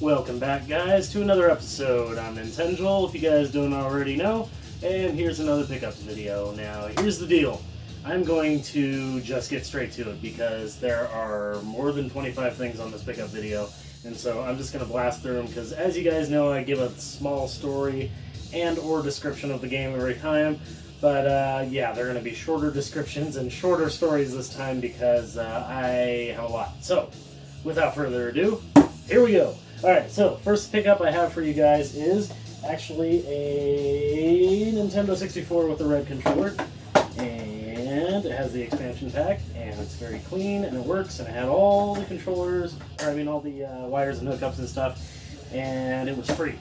Welcome back, guys, to another episode. I'm Nintenjoel, if you guys don't already know, and here's another pickups video. Now, here's the deal. I'm going to just get straight to it because there are more than 25 things on this pickup video, and so I'm just going to blast through them because, as you guys know, I give a small story and or description of the game every time. But yeah, they're going to be shorter descriptions and shorter stories this time because I have a lot. So, without further ado, here we go. Alright, so first pickup I have for you guys is actually a Nintendo 64 with a red controller. And it has the expansion pack, and it's very clean, and it works, and it had all the controllers, all the wires and hookups and stuff, and it was free.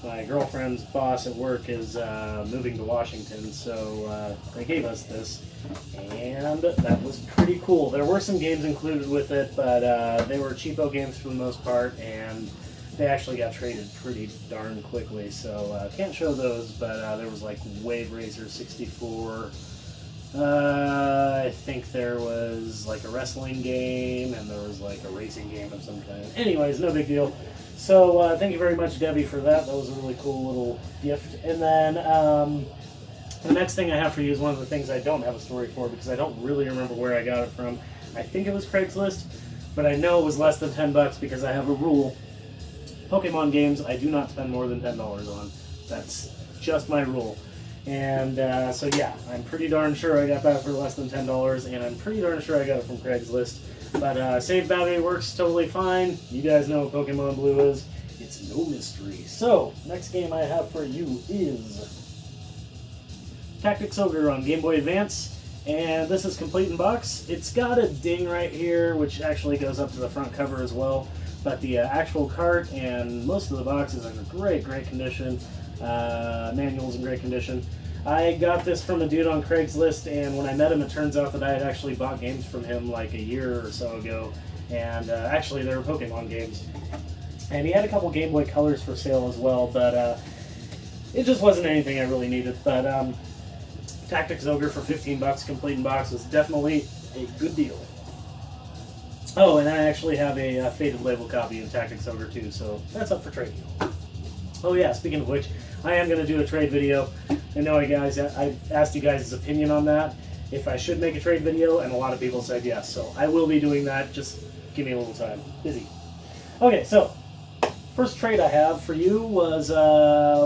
My girlfriend's boss at work is moving to Washington, so they gave us this, and that was pretty cool. There were some games included with it, but they were cheapo games for the most part, and they actually got traded pretty darn quickly, so can't show those, but there was like Wave Racer 64, I think there was like a wrestling game, and there was like a racing game of some kind. Anyways, no big deal. So thank you very much, Debbie, for that. That was a really cool little gift. And then the next thing I have for you is one of the things I don't have a story for because I don't really remember where I got it from. I think it was Craigslist, but I know it was less than $10 because I have a rule. Pokemon games I do not spend more than $10 on. That's just my rule. And so yeah, I'm pretty darn sure I got that for less than $10, and I'm pretty darn sure I got it from Craigslist. But save battery works totally fine. You guys know what Pokemon Blue is. It's no mystery. So, next game I have for you is Tactics Ogre on Game Boy Advance. And this is complete in box. It's got a ding right here, which actually goes up to the front cover as well. But the actual cart and most of the boxes are in great condition. Manual's in great condition. I got this from a dude on Craigslist, and when I met him, it turns out that I had actually bought games from him like a year or so ago, and actually they were Pokemon games. And he had a couple Game Boy Colors for sale as well, but it just wasn't anything I really needed. But Tactics Ogre for $15 complete in box was definitely a good deal. Oh, and I actually have a faded label copy of Tactics Ogre too, so that's up for trade. Oh yeah, speaking of which, I am going to do a trade video. I know I asked you guys' opinion on that, if I should make a trade video, and a lot of people said yes, so I will be doing that. Just give me a little time. Busy. Okay, so first trade I have for you was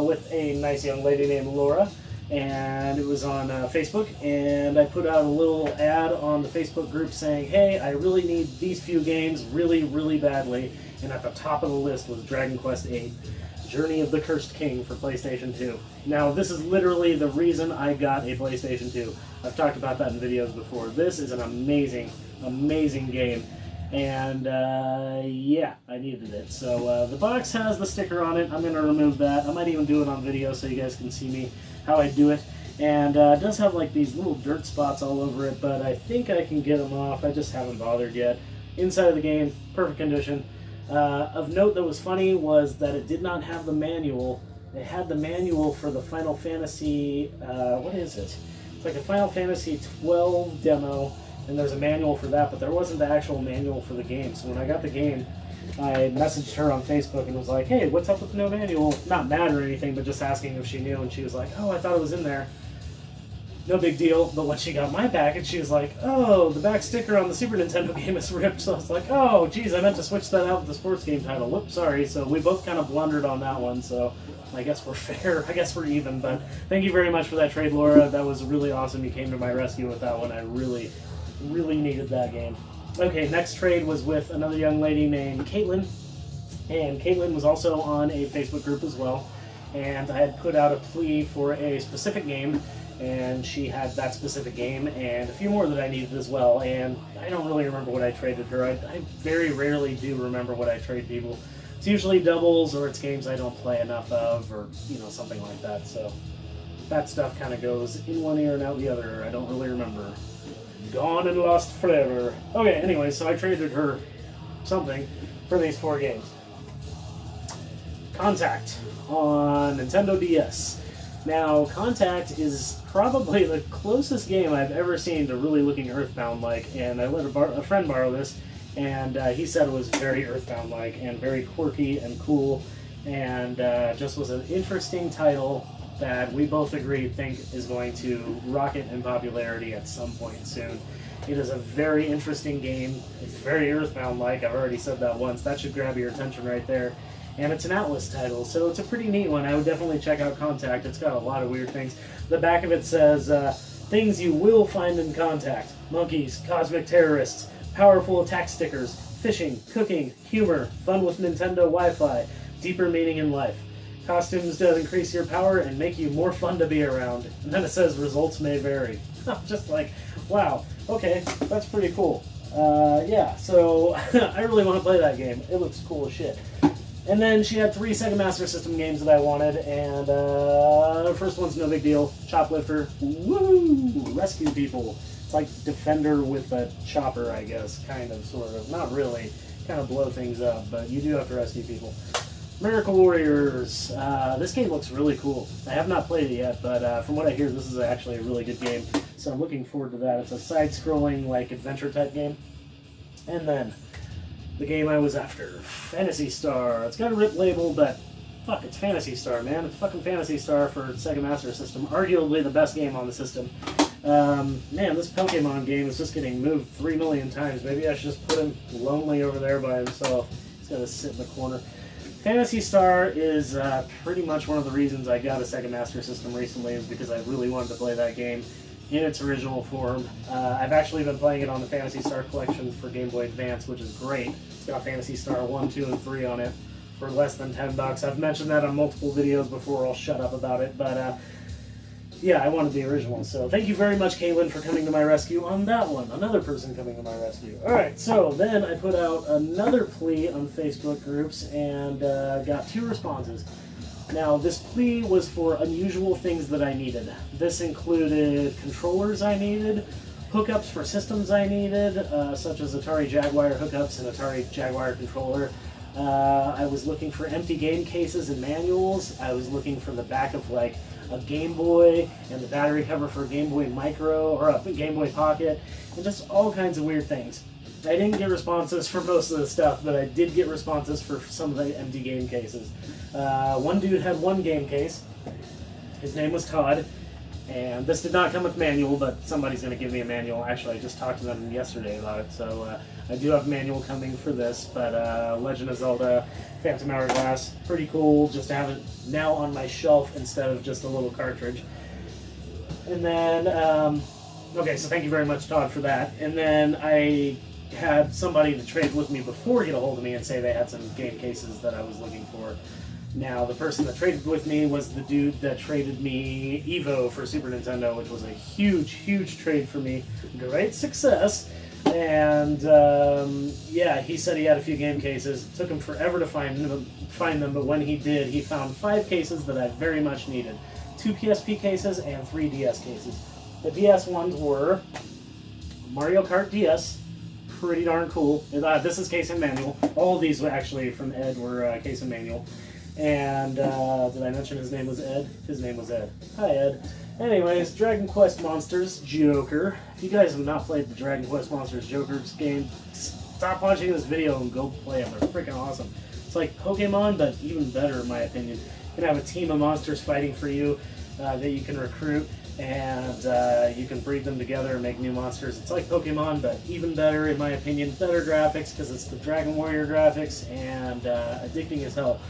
with a nice young lady named Laura, and it was on Facebook, and I put out a little ad on the Facebook group saying, hey, I really need these few games really badly, and at the top of the list was Dragon Quest VIII. Journey of the Cursed King for PlayStation 2. Now, this is literally the reason I got a PlayStation 2. I've talked about that in videos before. This is an amazing game. And, yeah, I needed it. So, the box has the sticker on it. I'm going to remove that. I might even do it on video so you guys can see me, how I do it. And it does have, like, these little dirt spots all over it, but I think I can get them off. I just haven't bothered yet. Inside of the game, perfect condition. Of note that was funny was that it did not have the manual. It had the manual for the Final Fantasy, what is it? It's like a Final Fantasy 12 demo, and there's a manual for that, but there wasn't the actual manual for the game. So when I got the game, I messaged her on Facebook and was like, hey, what's up with the no manual? Not mad or anything, but just asking if she knew, and she was like, oh, I thought it was in there. No big deal, but when she got my package, she was like, oh, the back sticker on the Super Nintendo game is ripped. So I was like, oh, geez, I meant to switch that out with the sports game title. Whoops, sorry. So we both kind of blundered on that one, so I guess we're fair. I guess we're even, but thank you very much for that trade, Laura. That was really awesome. You came to my rescue with that one. I really needed that game. Okay, next trade was with another young lady named Caitlin, and Caitlin was also on a Facebook group as well, and I had put out a plea for a specific game, and she had that specific game and a few more that I needed as well, and I don't really remember what I traded her. I very rarely do remember what I trade people. It's usually doubles or it's games I don't play enough of, or something like that, so that stuff kind of goes in one ear and out the other. I don't really remember. Gone and lost forever. Okay, anyway, so I traded her something for these 4 games. Contact on Nintendo DS. Now, Contact is probably the closest game I've ever seen to really looking Earthbound-like, and I let a friend borrow this, and he said it was very Earthbound-like and very quirky and cool, and just was an interesting title that we both think is going to rocket in popularity at some point soon. It is a very interesting game. It's very Earthbound-like. I've already said that once. That should grab your attention right there. And it's an Atlas title, so it's a pretty neat one. I would definitely check out Contact. It's got a lot of weird things. The back of it says, things you will find in Contact. Monkeys, cosmic terrorists, powerful attack stickers, fishing, cooking, humor, fun with Nintendo Wi-Fi, deeper meaning in life. Costumes that increase your power and make you more fun to be around. And then it says results may vary. I'm just like, wow, okay, that's pretty cool. Yeah, so I really want to play that game. It looks cool as shit. And then she had 3 Sega Master System games that I wanted, and the first one's no big deal. Choplifter, woo! Rescue people. It's like Defender with a chopper, I guess, kind of, sort of. Not really. Kind of blow things up, but you do have to rescue people. Miracle Warriors. This game looks really cool. I have not played it yet, but from what I hear, this is actually a really good game. So I'm looking forward to that. It's a side-scrolling, like, adventure-type game. And then, the game I was after, Phantasy Star. It's got a RIP label, but fuck, it's Phantasy Star, man. It's fucking Phantasy Star for Sega Master System. Arguably the best game on the system. Man, this Pokemon game is just getting moved 3 million times. Maybe I should just put him lonely over there by himself. He's got to sit in the corner. Phantasy Star is pretty much one of the reasons I got a Sega Master System recently, is because I really wanted to play that game in its original form. I've actually been playing it on the Phantasy Star Collection for Game Boy Advance, which is great. It's got Phantasy Star 1, 2, and 3 on it for less than $10. I've mentioned that on multiple videos before. I'll shut up about it, but yeah, I wanted the original. So thank you very much, Caitlin, for coming to my rescue on that one. Another person coming to my rescue. Alright, so then I put out another plea on Facebook groups and got 2 responses. Now, this plea was for unusual things that I needed. This included controllers I needed, hookups for systems I needed, such as Atari Jaguar hookups and Atari Jaguar controller. I was looking for empty game cases and manuals. I was looking for the back of, like, a Game Boy and the battery cover for a Game Boy Micro or a Game Boy Pocket, and just all kinds of weird things. I didn't get responses for most of the stuff, but I did get responses for some of the empty game cases. One dude had 1 game case. His name was Todd, and this did not come with manual, but somebody's going to give me a manual. Actually, I just talked to them yesterday about it, so I do have a manual coming for this, but Legend of Zelda Phantom Hourglass, pretty cool just to have it now on my shelf instead of just a little cartridge. And then, okay, so thank you very much, Todd, for that. And then I had somebody to trade with me before get a hold of me and say they had some game cases that I was looking for. Now, the person that traded with me was the dude that traded me Evo for Super Nintendo, which was a huge, huge trade for me. Great success. And, yeah, he said he had a few game cases. It took him forever to find them, but when he did, he found 5 cases that I very much needed. 2 PSP cases and 3 DS cases. The DS ones were Mario Kart DS, pretty darn cool. This is case and manual. All of these actually from Ed were case and manual. And did I mention his name was Ed? His name was Ed. Hi, Ed. Anyways, Dragon Quest Monsters Joker. If you guys have not played the Dragon Quest Monsters Joker's game, stop watching this video and go play them. They're freaking awesome. It's like Pokemon, but even better in my opinion. You can have a team of monsters fighting for you that you can recruit, and you can breed them together and make new monsters. It's like Pokemon, but even better in my opinion. Better graphics because it's the Dragon Warrior graphics, and addicting as hell.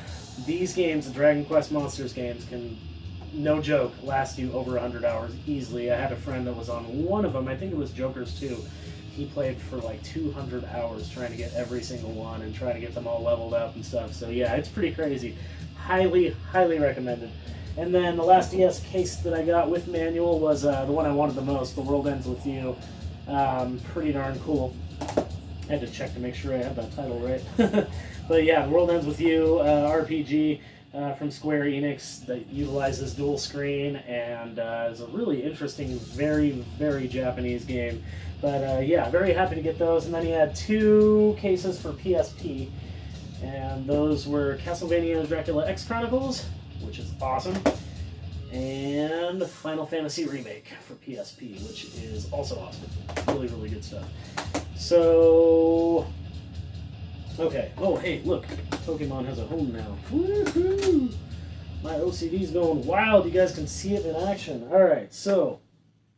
These games, the Dragon Quest Monsters games, can, no joke, last you over 100 hours easily. I had a friend that was on one of them, I think it was Joker's 2. He played for like 200 hours trying to get every single one and trying to get them all leveled up and stuff. So yeah, it's pretty crazy. Highly, highly recommended. And then the last DS case that I got with manual was the one I wanted the most, The World Ends With You. Pretty darn cool. I had to check to make sure I had that title right. But yeah, The World Ends With You, RPG from Square Enix that utilizes dual screen and is a really interesting, very, very Japanese game. But yeah, very happy to get those. And then he had 2 cases for PSP, and those were Castlevania Dracula X Chronicles, which is awesome, and Final Fantasy Remake for PSP, which is also awesome. Really, really good stuff. So Okay. Oh, hey, look. Pokemon has a home now. Woohoo! My OCD's going wild. You guys can see it in action. Alright, so,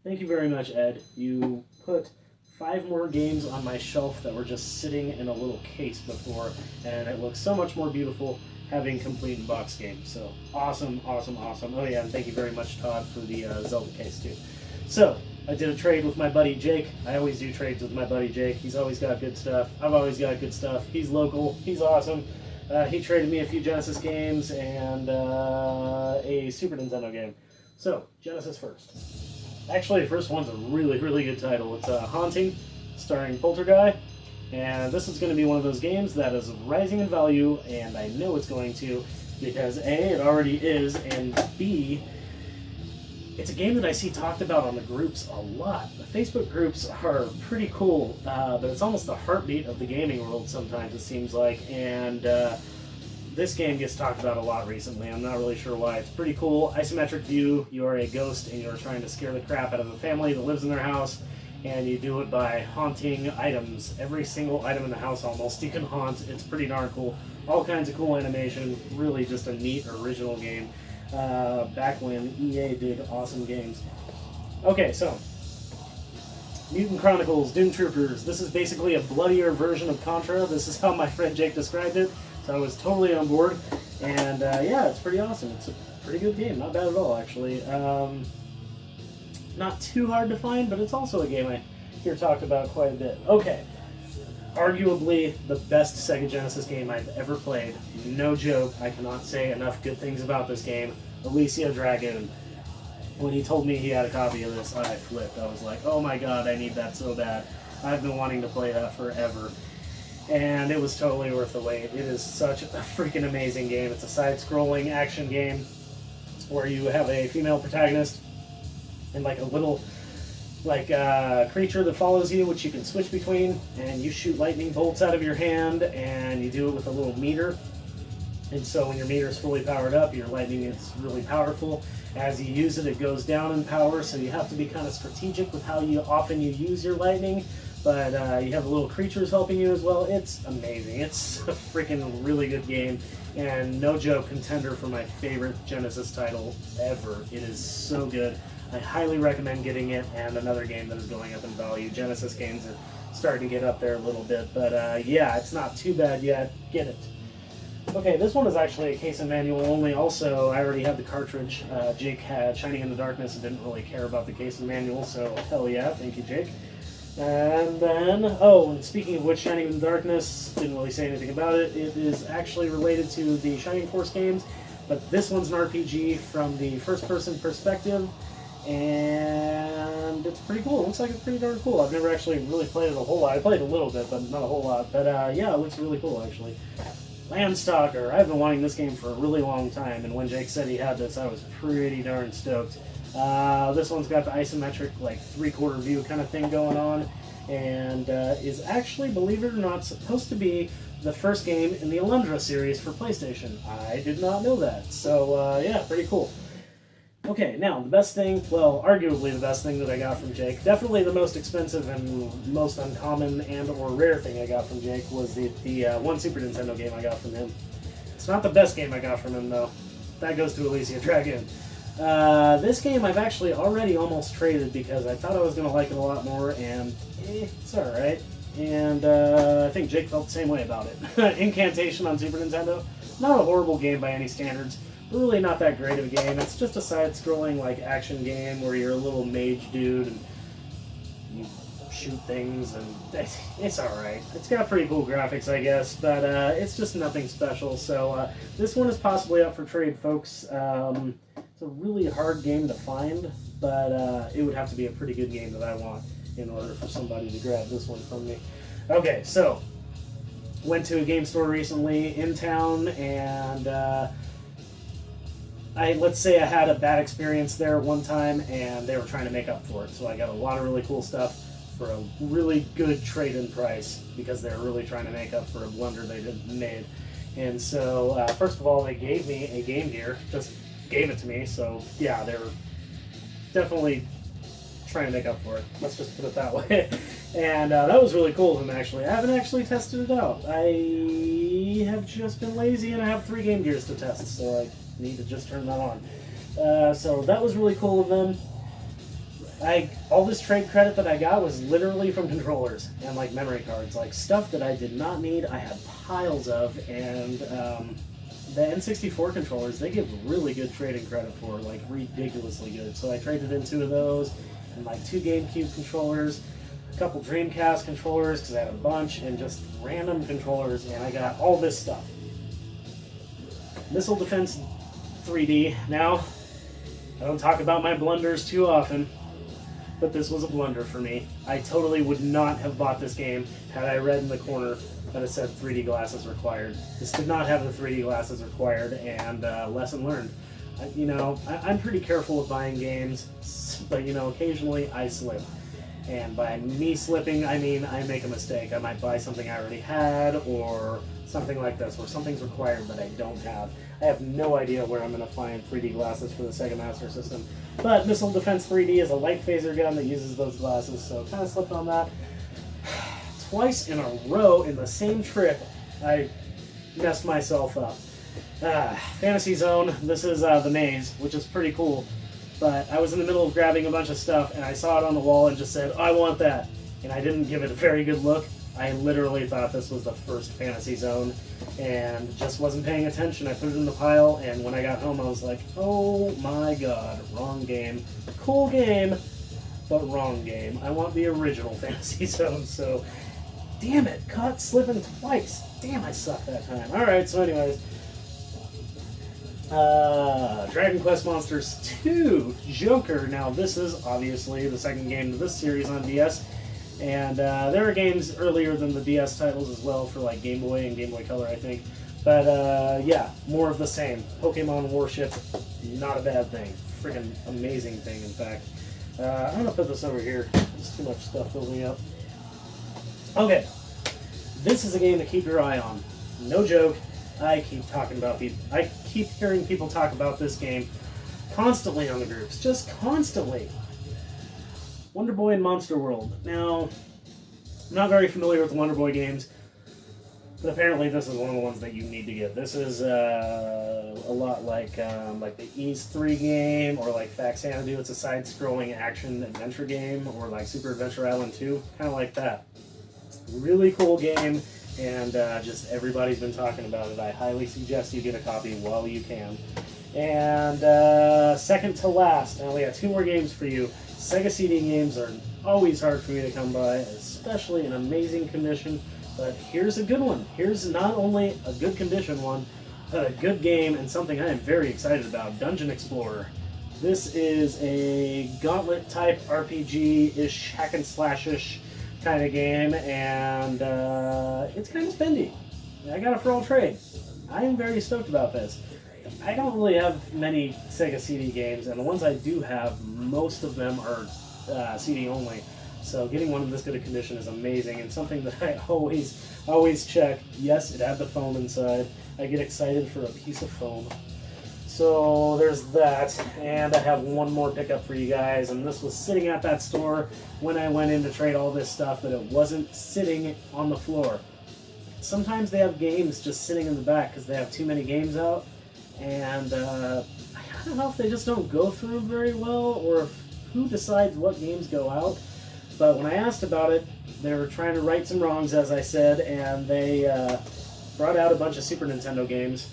thank you very much, Ed. You put 5 more games on my shelf that were just sitting in a little case before, and it looks so much more beautiful having complete box games. So, awesome, awesome, awesome. Oh yeah, and thank you very much, Todd, for the Zelda case, too. So, I did a trade with my buddy Jake. I always do trades with my buddy Jake. He's always got good stuff. I've always got good stuff. He's local. He's awesome. He traded me a few Genesis games and a Super Nintendo game. So, Genesis first. Actually, the first one's a really, really good title. It's Haunting, starring Poltergeist. And this is going to be one of those games that is rising in value, and I know it's going to, because A, it already is, and B, it's a game that I see talked about on the groups a lot. The Facebook groups are pretty cool, but it's almost the heartbeat of the gaming world sometimes, it seems like, and this game gets talked about a lot recently. I'm not really sure why. It's pretty cool. Isometric view. You are a ghost, and you're trying to scare the crap out of a family that lives in their house, and you do it by haunting items. Every single item in the house almost you can haunt. It's pretty darn cool. All kinds of cool animation. Really just a neat original game. Back when EA did awesome games. Okay, so Mutant Chronicles, Doom Troopers. This is basically a bloodier version of Contra. This is how my friend Jake described it, so I was totally on board. And yeah, it's pretty awesome. It's a pretty good game. Not bad at all, actually. Not too hard to find, but it's also a game I hear talked about quite a bit. Okay. Arguably the best Sega Genesis game I've ever played. No joke, I cannot say enough good things about this game. Alicia Dragoon. When he told me he had a copy of this, I flipped. I was like, oh my god, I need that so bad. I've been wanting to play that forever. And it was totally worth the wait. It is such a freaking amazing game. It's a side-scrolling action game where you have a female protagonist and like a little creature that follows you, which you can switch between, and you shoot lightning bolts out of your hand, and you do it with a little meter. And so when your meter is fully powered up, your lightning is really powerful. As you use it, it goes down in power, so you have to be kind of strategic with how often you use your lightning. But you have little creatures helping you as well. It's amazing. It's a freaking really good game, and no joke, contender for my favorite Genesis title ever. It is so good. I highly recommend getting it, and another game that is going up in value. Genesis games are starting to get up there a little bit, but yeah, it's not too bad yet. Get it. Okay, this one is actually a case and manual only. Also, I already have the cartridge. Jake had Shining in the Darkness and didn't really care about the case and manual, so hell yeah, thank you, Jake. And then, oh, and speaking of which, Shining in the Darkness, didn't really say anything about it. It is actually related to the Shining Force games, but this one's an RPG from the first-person perspective. And it's pretty cool. It looks like it's pretty darn cool. I've never actually really played it a whole lot. I played a little bit, but not a whole lot. But yeah, it looks really cool, actually. Landstalker. I've been wanting this game for a really long time, and when Jake said he had this, I was pretty darn stoked. This one's got the isometric, like, three-quarter view kind of thing going on, and is actually, believe it or not, supposed to be the first game in the Alundra series for PlayStation. I did not know that. So, yeah, pretty cool. Okay, now, the best thing, well, arguably the best thing that I got from Jake, definitely the most expensive and most uncommon and or rare thing I got from Jake was the one Super Nintendo game I got from him. It's not the best game I got from him, though. That goes to Alicia Dragoon. This game I've actually already almost traded because I thought I was going to like it a lot more, and it's alright. And I think Jake felt the same way about it. Incantation on Super Nintendo, not a horrible game by any standards. Really not that great of a game. It's just a side-scrolling like action game where you're a little mage dude and you shoot things, and it's alright. It's got pretty cool graphics, I guess, but it's just nothing special. So this one is possibly up for trade, folks. It's a really hard game to find, but it would have to be a pretty good game that I want in order for somebody to grab this one from me. Okay, so went to a game store recently in town, and let's say I had a bad experience there one time, and they were trying to make up for it. So I got a lot of really cool stuff for a really good trade-in price because they were really trying to make up for a blunder they made. And so, first of all, they gave me a Game Gear, just gave it to me. So yeah, they were definitely trying to make up for it. Let's just put it that way. And that was really cool of him, actually. I haven't actually tested it out. I have just been lazy, and I have 3 Game Gears to test, so I need to just turn that on. So that was really cool of them. All this trade credit that I got was literally from controllers and like memory cards, like stuff that I did not need. I had piles of, and the N64 controllers, they give really good trading credit for, like ridiculously good. So I traded in 2 of those, and like 2 GameCube controllers, a couple Dreamcast controllers because I had a bunch, and just random controllers, and I got all this stuff. Missile Defense 3D. Now, I don't talk about my blunders too often, but this was a blunder for me. I totally would not have bought this game had I read in the corner that it said 3D glasses required. This did not have the 3D glasses required, and lesson learned. I'm pretty careful with buying games, but occasionally I slip. And by me slipping, I mean I make a mistake. I might buy something I already had, or something like this, where something's required that I don't have. I have no idea where I'm going to find 3D glasses for the Sega Master System. But Missile Defense 3D is a light phaser gun that uses those glasses, so kind of slipped on that. Twice in a row in the same trip, I messed myself up. Fantasy Zone, this is the maze, which is pretty cool. But I was in the middle of grabbing a bunch of stuff, and I saw it on the wall and just said, I want that. And I didn't give it a very good look. I literally thought this was the first Fantasy Zone, and just wasn't paying attention. I put it in the pile, and when I got home, I was like, oh my god, wrong game. Cool game, but wrong game. I want the original Fantasy Zone, so damn it, caught slipping twice. Damn, I sucked that time. Alright, so anyways, Dragon Quest Monsters 2 Joker. Now this is obviously the second game to this series on DS, and there are games earlier than the DS titles as well for like Game Boy and Game Boy Color, I think. But yeah, more of the same. Pokemon Warship, not a bad thing. Freaking amazing thing, in fact. I'm gonna put this over here. There's too much stuff building up. Okay, this is a game to keep your eye on. No joke. I keep hearing people talk about this game constantly on the groups, just constantly. Wonder Boy and Monster World. Now, I'm not very familiar with the Wonder Boy games, but apparently this is one of the ones that you need to get. This is a lot like the Ease 3 game, or like Faxanadu. It's a side-scrolling action-adventure game, or like Super Adventure Island 2, kind of like that. Really cool game. And just everybody's been talking about it. I highly suggest you get a copy while you can. And second to last, now we got 2 more games for you. Sega CD games are always hard for me to come by, especially in amazing condition. But here's a good one. Here's not only a good condition one, but a good game and something I am very excited about. Dungeon Explorer. This is a gauntlet-type RPG-ish, hack-and-slash-ish kind of game, and it's kind of spendy. I got it for all trade. I am very stoked about this. I don't really have many Sega CD games, and the ones I do have, most of them are CD only. So getting one in this good a condition is amazing, and something that I always check. Yes, it had the foam inside. I get excited for a piece of foam. So there's that, and I have one more pickup for you guys, and this was sitting at that store when I went in to trade all this stuff, but it wasn't sitting on the floor. Sometimes they have games just sitting in the back because they have too many games out, and I don't know if they just don't go through very well, or if who decides what games go out, but when I asked about it, they were trying to right some wrongs, as I said, and they brought out a bunch of Super Nintendo games.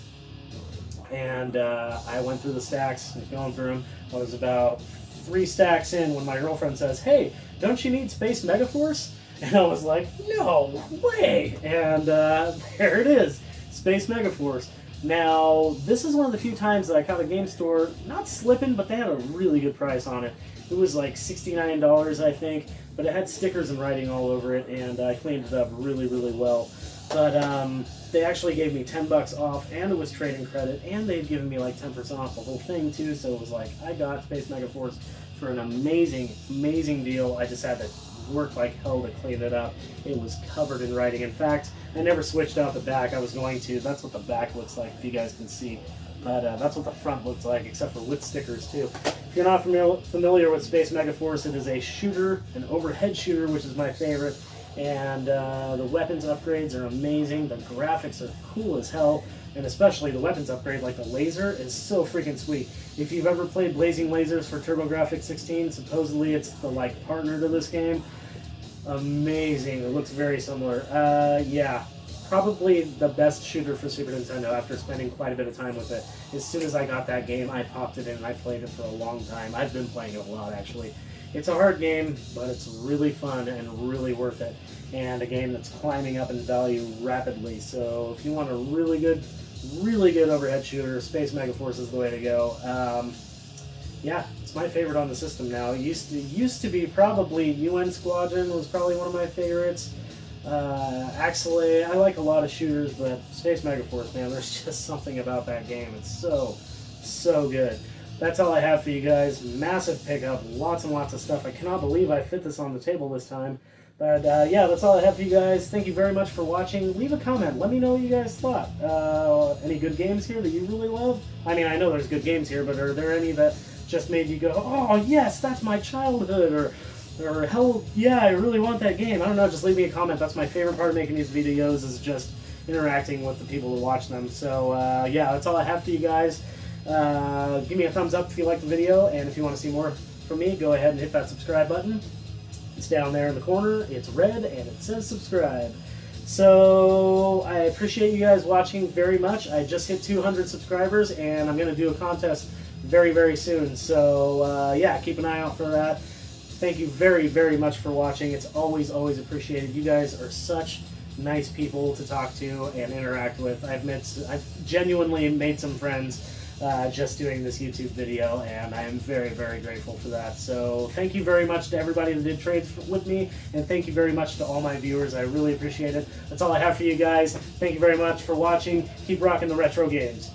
And I went through the stacks, was going through them. I was about 3 stacks in when my girlfriend says, hey, don't you need Space Megaforce? And I was like, no way! And there it is, Space Megaforce. Now, this is one of the few times that I caught a game store, not slipping, but they had a really good price on it. It was like $69, I think, but it had stickers and writing all over it, and I cleaned it up really, really well. But they actually gave me $10 off, and it was trading credit, and they'd given me like 10% off the whole thing too, so it was like, I got Space Megaforce for an amazing, amazing deal. I just had to work like hell to clean it up. It was covered in writing. In fact, I never switched out the back. I was going to. That's what the back looks like, if you guys can see. But that's what the front looks like, except for with stickers too. If you're not familiar with Space Megaforce, it is a shooter, an overhead shooter, which is my favorite. And the weapons upgrades are amazing. The graphics are cool as hell. And especially the weapons upgrade, like the laser, is so freaking sweet. If you've ever played Blazing Lasers for TurboGrafx 16, supposedly it's the partner to this game. Amazing. It looks very similar. Yeah. Probably the best shooter for Super Nintendo after spending quite a bit of time with it. As soon as I got that game, I popped it in and I played it for a long time. I've been playing it a lot, actually. It's a hard game, but it's really fun and really worth it. And a game that's climbing up in value rapidly. So if you want a really good overhead shooter, Space Megaforce is the way to go. Yeah, it's my favorite on the system now. It used to be probably UN Squadron was probably one of my favorites. Axelay, I like a lot of shooters, but Space Megaforce, man, there's just something about that game. It's so good. That's all I have for you guys. Massive pickup, lots and lots of stuff. I cannot believe I fit this on the table this time. But yeah, that's all I have for you guys. Thank you very much for watching. Leave a comment. Let me know what you guys thought. Any good games here that you really love? I mean, I know there's good games here, but are there any that just made you go, oh yes, that's my childhood, or hell yeah, I really want that game? I don't know, just leave me a comment. That's my favorite part of making these videos, is just interacting with the people who watch them. So yeah, that's all I have for you guys. Give me a thumbs up if you like the video, and if you want to see more from me, go ahead and hit that subscribe button. It's down there in the corner, it's red, and it says subscribe. So I appreciate you guys watching very much. I just hit 200 subscribers, and I'm going to do a contest very soon. So yeah, keep an eye out for that. Thank you very much for watching. It's always appreciated. You guys are such nice people to talk to and interact with. I've genuinely made some friends just doing this YouTube video, and I am very grateful for that. So thank you very much to everybody that did trades with me, and thank you very much to all my viewers. I really appreciate it. That's all I have for you guys. Thank you very much for watching. Keep rocking the retro games.